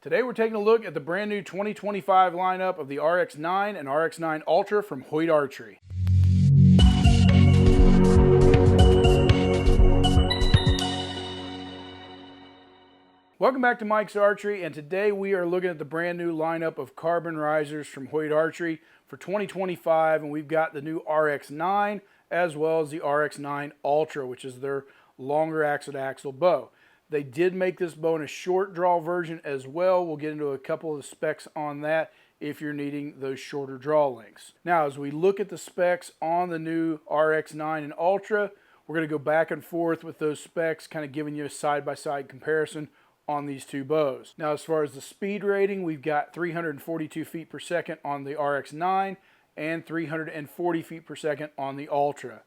Today we're taking a look at the brand new 2025 lineup of the RX-9 and RX-9 Ultra from Hoyt Archery. Welcome back to Mike's Archery, and today we are looking at the brand new lineup of carbon risers from Hoyt Archery for 2025, and we've got the new RX-9 as well as the RX-9 Ultra, which is their longer axle-to-axle bow. They did make this bow in a short draw version as well. We'll get into a couple of the specs on that if you're needing those shorter draw lengths. Now, as we look at the specs on the new RX-9 and Ultra, we're going to go back and forth with those specs, kind of giving you a side-by-side comparison on these two bows. Now, as far as the speed rating, we've got 342 feet per second on the RX-9 and 340 feet per second on the Ultra.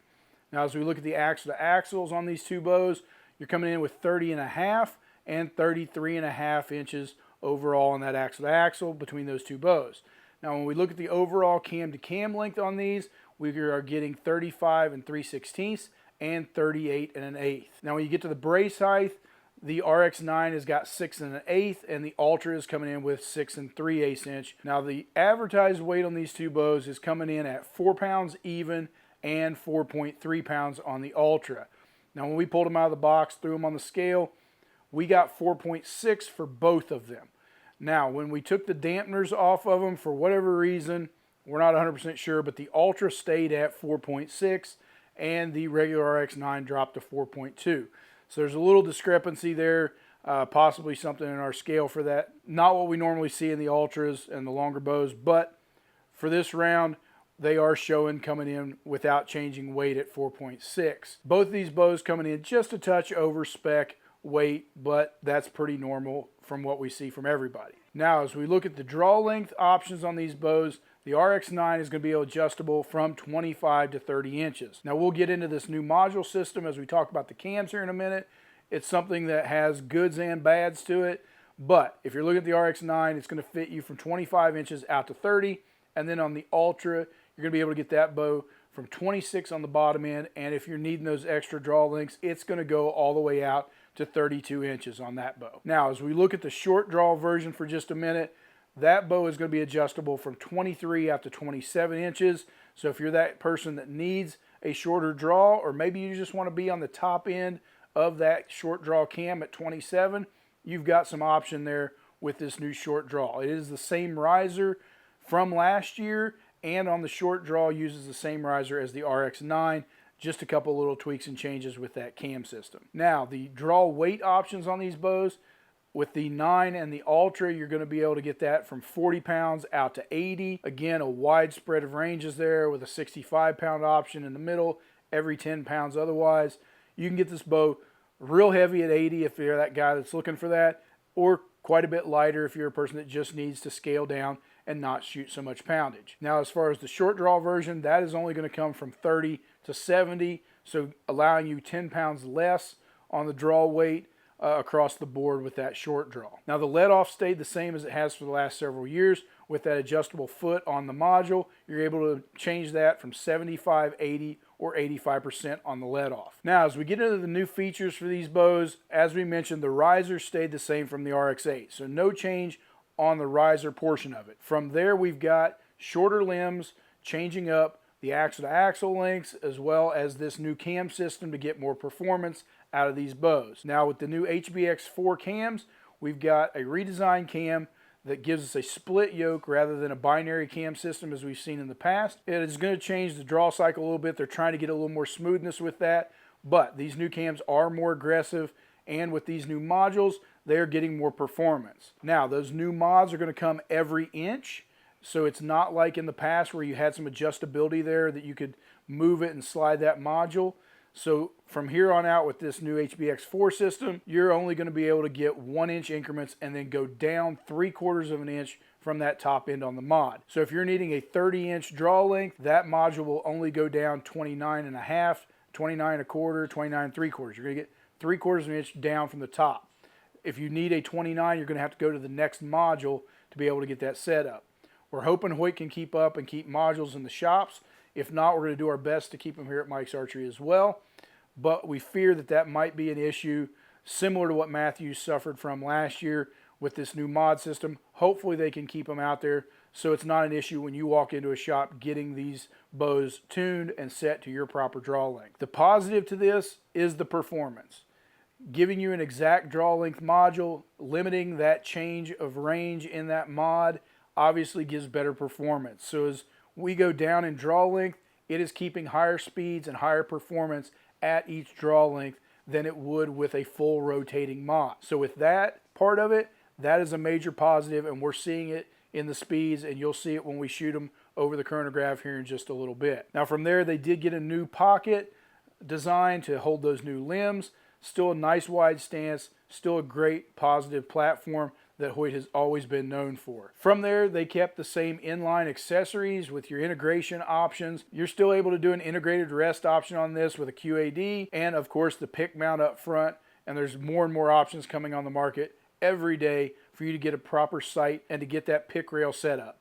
Now, as we look at the axle-to-axles on these two bows, you're coming in with 30.5 and 33.5 inches overall on that axle-to-axle between those two bows. Now, when we look at the overall cam-to-cam length on these, we are getting 35 and 3/16 and 38 and 1/8. Now, when you get to the brace height, the RX-9 has got 6 1/8, and the Ultra is coming in with 6 3/8 inch. Now, the advertised weight on these two bows is coming in at 4 pounds even and 4.3 pounds on the Ultra. Now, when we pulled them out of the box, threw them on the scale, we got 4.6 for both of them. Now, when we took the dampeners off of them, for whatever reason, we're not 100% sure, but the Ultra stayed at 4.6, and the regular RX-9 dropped to 4.2. So there's a little discrepancy there, possibly something in our scale for that. Not what we normally see in the Ultras and the longer bows, but for this round, they are showing coming in without changing weight at 4.6. Both of these bows coming in just a touch over spec weight, but that's pretty normal from what we see from everybody. Now, as we look at the draw length options on these bows, the RX-9 is going to be adjustable from 25 to 30 inches. Now, we'll get into this new module system as we talk about the cams here in a minute. It's something that has goods and bads to it, but if you're looking at the RX-9, it's going to fit you from 25 inches out to 30, and then on the Ultra, you're going to be able to get that bow from 26 on the bottom end, and if you're needing those extra draw lengths, it's going to go all the way out to 32 inches on that bow. Now, as we look at the short draw version for just a minute, that bow is going to be adjustable from 23 out to 27 inches. So if you're that person that needs a shorter draw, or maybe you just want to be on the top end of that short draw cam at 27, you've got some option there with this new short draw. It is the same riser from last year, and on the short draw uses the same riser as the RX-9, just a couple little tweaks and changes with that cam system. Now, the draw weight options on these bows, with the 9 and the Ultra, you're going to be able to get that from 40 pounds out to 80. Again, a wide spread of ranges there with a 65-pound option in the middle, every 10 pounds otherwise. You can get this bow real heavy at 80 if you're that guy that's looking for that, or quite a bit lighter if you're a person that just needs to scale down and not shoot so much poundage. Now, as far as the short draw version, that is only going to come from 30 to 70, so allowing you 10 pounds less on the draw weight across the board with that short draw. Now, the Letoff stayed the same as it has for the last several years. With that adjustable foot on the module, you're able to change that from 75, 80, or 85% on the Letoff. Now, as we get into the new features for these bows, as we mentioned, the riser stayed the same from the RX-8, so no change on the riser portion of it. From there, we've got shorter limbs, changing up the axle-to-axle lengths, as well as this new cam system to get more performance out of these bows. Now, with the new HBX4 cams, we've got a redesigned cam that gives us a split yoke rather than a binary cam system as we've seen in the past. It is going to change the draw cycle a little bit. They're trying to get a little more smoothness with that, but these new cams are more aggressive, and with these new modules, they're getting more performance. Now, those new mods are going to come every inch, so it's not like in the past where you had some adjustability there that you could move it and slide that module. So from here on out with this new HBX4 system, you're only going to be able to get 1-inch increments and then go down 3/4 of an inch from that top end on the mod. So if you're needing a 30-inch draw length, that module will only go down 29.5, 29.25, 29.75. You're going to get 3/4 of an inch down from the top. If you need a 29, you're going to have to go to the next module to be able to get that set up. We're hoping Hoyt can keep up and keep modules in the shops. If not, we're going to do our best to keep them here at Mike's Archery as well. But we fear that that might be an issue similar to what Matthews suffered from last year with this new mod system. Hopefully they can keep them out there so it's not an issue when you walk into a shop getting these bows tuned and set to your proper draw length. The positive to this is the performance. Giving you an exact draw length module, limiting that change of range in that mod obviously gives better performance. So as we go down in draw length, it is keeping higher speeds and higher performance at each draw length than it would with a full rotating mod. So with that part of it, that is a major positive, and we're seeing it in the speeds, and you'll see it when we shoot them over the chronograph here in just a little bit. Now from there, they did get a new pocket design to hold those new limbs. Still a nice wide stance, still a great positive platform that Hoyt has always been known for. From there, they kept the same inline accessories with your integration options. You're still able to do an integrated rest option on this with a QAD, and of course the pick mount up front, and there's more and more options coming on the market every day for you to get a proper sight and to get that pick rail set up.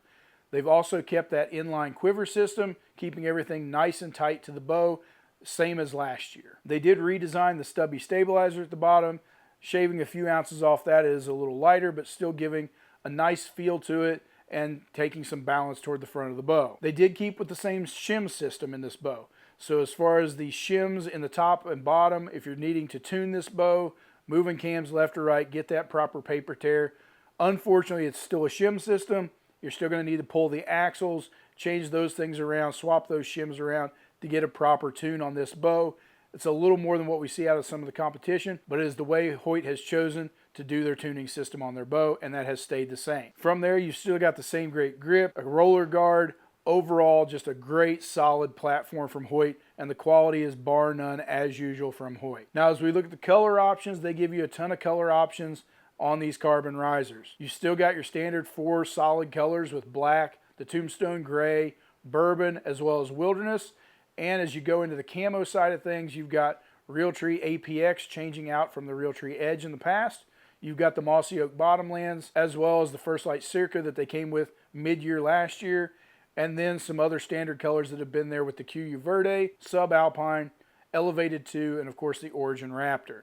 They've also kept that inline quiver system, keeping everything nice and tight to the bow, same as last year. They did redesign the stubby stabilizer at the bottom, shaving a few ounces off that. It is a little lighter, but still giving a nice feel to it and taking some balance toward the front of the bow. They did keep with the same shim system in this bow. So as far as the shims in the top and bottom, if you're needing to tune this bow, moving cams left or right, get that proper paper tear. Unfortunately, it's still a shim system. You're still going to need to pull the axles, change those things around, swap those shims around to get a proper tune on this bow. It's a little more than what we see out of some of the competition, but it is the way Hoyt has chosen to do their tuning system on their bow, and that has stayed the same. From there, you've still got the same great grip, a roller guard. Overall, just a great solid platform from Hoyt, and the quality is bar none as usual from Hoyt. Now, as we look at the color options, they give you a ton of color options on these carbon risers. You still got your standard 4 solid colors with black, the Tombstone gray, Bourbon, as well as Wilderness. And as you go into the camo side of things, you've got Realtree APX changing out from the Realtree Edge in the past. You've got the Mossy Oak Bottomlands, as well as the First Light Circa that they came with mid-year last year. And then some other standard colors that have been there with the Kuiu Verde, Subalpine, Elevated 2, and of course the Origin Raptor.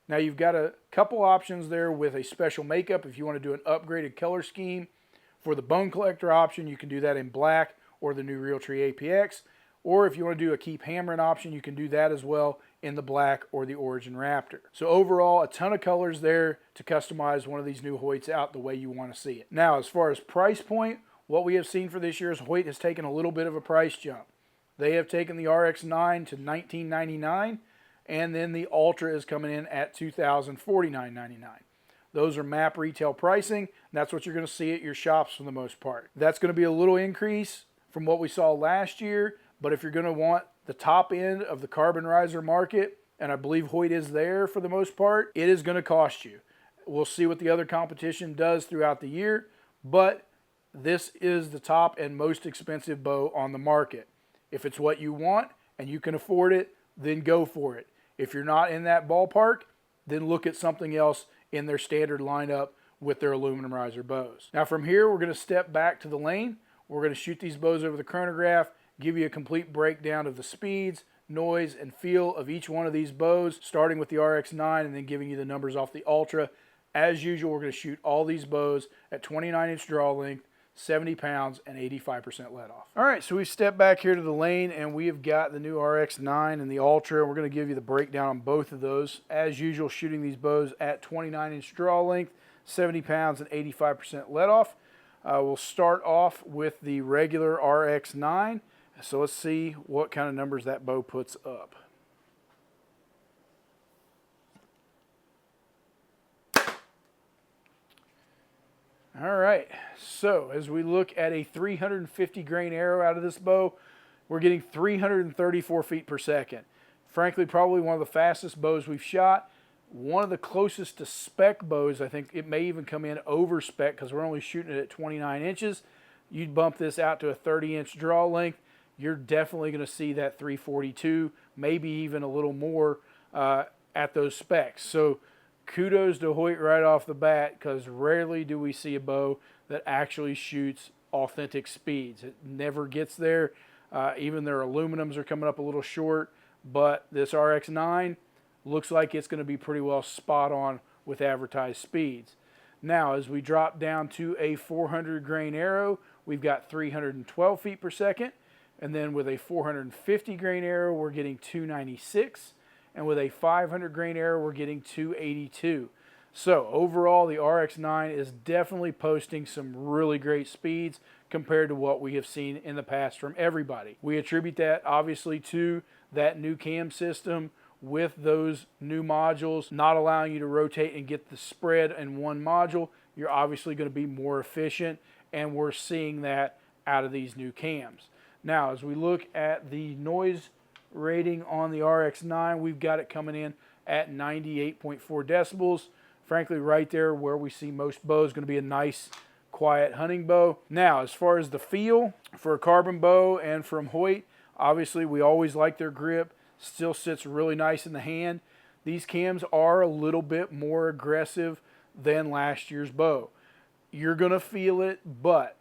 Now you've got a couple options there with a special makeup if you want to do an upgraded color scheme. For the Bone Collector option, you can do that in black or the new Realtree APX. Or if you want to do a keep Hammerin option, you can do that as well in the black or the Origin Raptor. So overall, a ton of colors there to customize one of these new Hoyts out the way you want to see it. Now, as far as price point, what we have seen for this year is Hoyt has taken a little bit of a price jump. They have taken the RX-9 to $19.99, and then the Ultra is coming in at $2,049.99. Those are MAP retail pricing, and that's what you're going to see at your shops for the most part. That's going to be a little increase from what we saw last year, but if you're going to want the top end of the carbon riser market, and I believe Hoyt is there for the most part, it is going to cost you. We'll see what the other competition does throughout the year, but this is the top and most expensive bow on the market. If it's what you want and you can afford it, then go for it. If you're not in that ballpark, then look at something else in their standard lineup with their aluminum riser bows. Now from here, we're going to step back to the lane. We're going to shoot these bows over the chronograph, give you a complete breakdown of the speeds, noise, and feel of each one of these bows, starting with the RX-9 and then giving you the numbers off the Ultra. As usual, we're going to shoot all these bows at 29-inch draw length, 70 pounds, and 85% let off. All right, so we step back here to the lane, and we have got the new RX-9 and the Ultra. We're going to give you the breakdown on both of those. As usual, shooting these bows at 29-inch draw length, 70 pounds, and 85% let off. We'll start off with the regular RX-9. So let's see what kind of numbers that bow puts up. All right, so as we look at a 350 grain arrow out of this bow, we're getting 334 feet per second. Frankly, probably one of the fastest bows we've shot. One of the closest to spec bows. I think it may even come in over spec because we're only shooting it at 29 inches. You'd bump this out to a 30-inch draw length. You're definitely going to see that 342, maybe even a little more at those specs. So kudos to Hoyt right off the bat, because rarely do we see a bow that actually shoots authentic speeds. It never gets there. Even their aluminums are coming up a little short, but this RX-9 looks like it's going to be pretty well spot on with advertised speeds. Now, as we drop down to a 400 grain arrow, we've got 312 feet per second. And then with a 450 grain arrow, we're getting 296. And with a 500 grain arrow, we're getting 282. So overall, the RX-9 is definitely posting some really great speeds compared to what we have seen in the past from everybody. We attribute that obviously to that new cam system with those new modules not allowing you to rotate and get the spread in one module. You're obviously going to be more efficient, and we're seeing that out of these new cams. Now, as we look at the noise rating on the RX-9, we've got it coming in at 98.4 decibels. Frankly, right there where we see most bows, going to be a nice, quiet hunting bow. Now, as far as the feel for a carbon bow and from Hoyt, obviously we always like their grip. Still sits really nice in the hand. These cams are a little bit more aggressive than last year's bow. You're going to feel it, but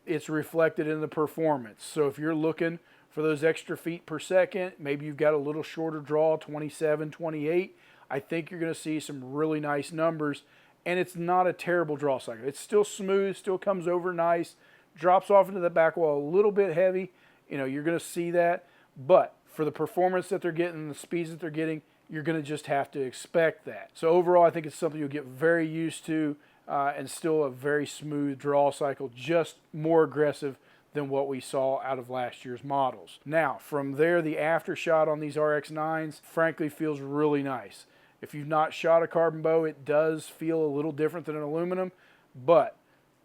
it's reflected in the performance. So if you're looking for those extra feet per second, maybe you've got a little shorter draw, 27, 28, I think you're going to see some really nice numbers, and it's not a terrible draw cycle. It's still smooth, still comes over nice, drops off into the back wall a little bit heavy. You know, you're going to see that, but for the performance that they're getting, the speeds that they're getting, you're going to just have to expect that. So overall, I think it's something you'll get very used to, and still a very smooth draw cycle, just more aggressive than what we saw out of last year's models. Now, from there, the aftershot on these RX-9s, frankly, feels really nice. If you've not shot a carbon bow, it does feel a little different than an aluminum, but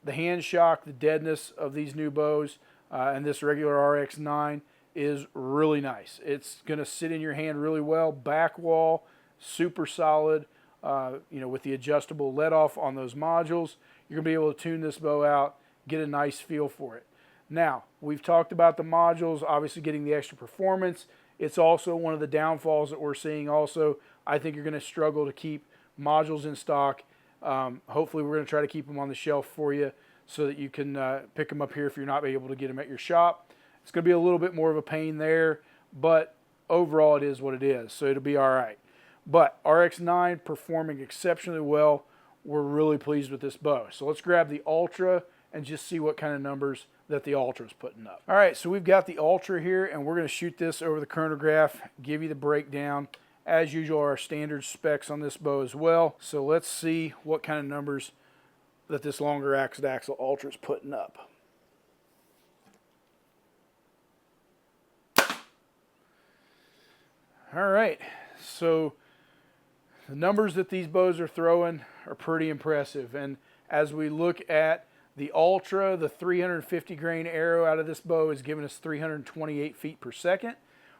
the hand shock, the deadness of these new bows and this regular RX-9 is really nice. It's going to sit in your hand really well. Back wall, super solid. You know, with the adjustable let-off on those modules, you're going to be able to tune this bow out, get a nice feel for it. Now, we've talked about the modules, obviously getting the extra performance. It's also one of the downfalls that we're seeing also. I think you're going to struggle to keep modules in stock. Hopefully, we're going to try to keep them on the shelf for you so that you can pick them up here if you're not able to get them at your shop. It's going to be a little bit more of a pain there, but overall it is what it is, so it'll be all right. But RX-9 performing exceptionally well. We're really pleased with this bow. So let's grab the Ultra and just see what kind of numbers that the Ultra is putting up. All right, so we've got the Ultra here, and we're going to shoot this over the chronograph, give you the breakdown. As usual, our standard specs on this bow as well. So let's see what kind of numbers that this longer axle-to-axle Ultra is putting up. All right, so the numbers that these bows are throwing are pretty impressive. And as we look at the Ultra, the 350 grain arrow out of this bow is giving us 328 feet per second.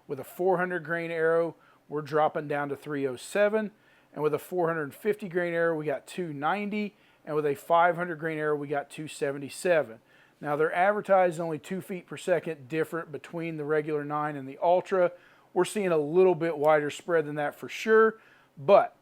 With a 400 grain arrow, we're dropping down to 307. And with a 450 grain arrow, we got 290. And with a 500 grain arrow, we got 277. Now, they're advertised only 2 feet per second different between the regular 9 and the Ultra. We're seeing a little bit wider spread than that for sure. But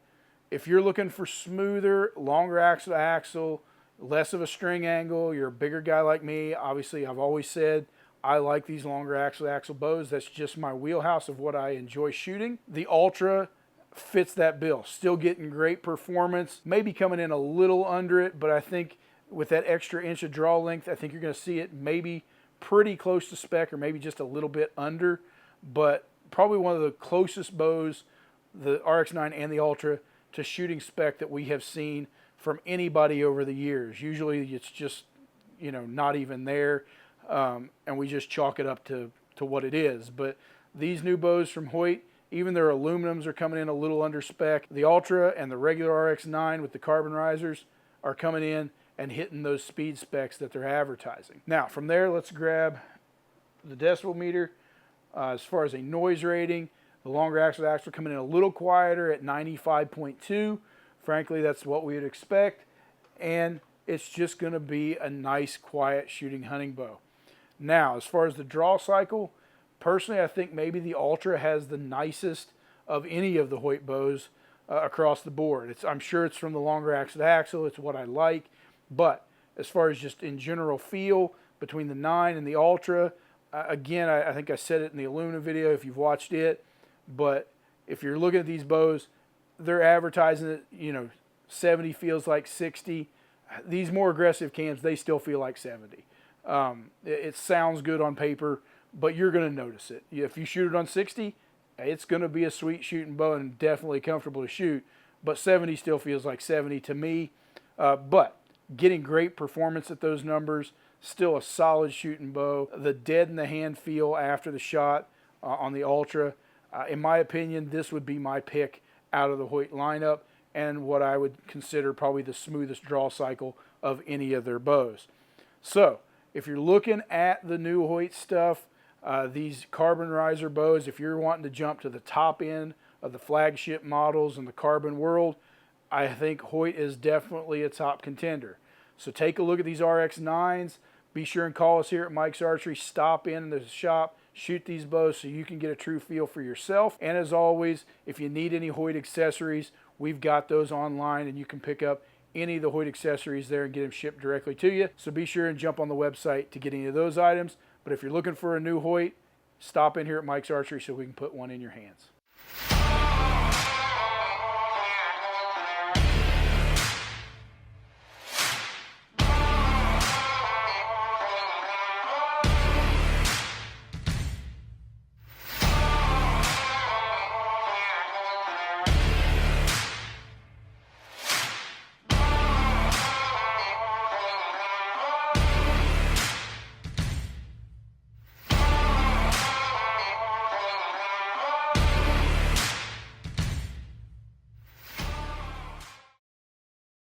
if you're looking for smoother, longer axle-to-axle, less of a string angle, you're a bigger guy like me, obviously I've always said I like these longer axle-to-axle bows. That's just my wheelhouse of what I enjoy shooting. The Ultra fits that bill. Still getting great performance. Maybe coming in a little under it, but I think with that extra inch of draw length, I think you're going to see it maybe pretty close to spec or maybe just a little bit under. But probably one of the closest bows, the RX-9 and the Ultra, to shooting spec that we have seen from anybody over the years. Usually it's just, you know, not even there, and we just chalk it up to what it is. But these new bows from Hoyt, even their aluminums are coming in a little under spec. The Ultra and the regular RX-9 with the carbon risers are coming in and hitting those speed specs that they're advertising. Now, from there, let's grab the decibel meter. As far as a noise rating, the longer axle-to-axle coming in a little quieter at 95.2. Frankly, that's what we would expect. And it's just going to be a nice, quiet shooting hunting bow. Now, as far as the draw cycle, personally, I think maybe the Ultra has the nicest of any of the Hoyt bows across the board. I'm sure it's from the longer axle-to-axle. It's what I like. But as far as just in general feel between the 9 and the Ultra, again, I think I said it in the aluminum video if you've watched it, but if you're looking at these bows, they're advertising it, you know, 70 feels like 60. these more aggressive cams, they still feel like 70. It sounds good on paper, but you're going to notice it. If you shoot it on 60, it's going to be a sweet shooting bow and definitely comfortable to shoot, but 70 still feels like 70 to me. But getting great performance at those numbers, still a solid shooting bow. The dead in the hand feel after the shot on the Ultra, in my opinion, this would be my pick out of the Hoyt lineup, and what I would consider probably the smoothest draw cycle of any of their bows. So if you're looking at the new Hoyt stuff, these carbon riser bows, if you're wanting to jump to the top end of the flagship models in the carbon world, I think Hoyt is definitely a top contender. So take a look at these RX-9s. Be sure and call us here at Mike's Archery. Stop in the shop, shoot these bows so you can get a true feel for yourself. And as always, if you need any Hoyt accessories, we've got those online, and you can pick up any of the Hoyt accessories there and get them shipped directly to you. So be sure and jump on the website to get any of those items. But if you're looking for a new Hoyt, stop in here at Mike's Archery so we can put one in your hands.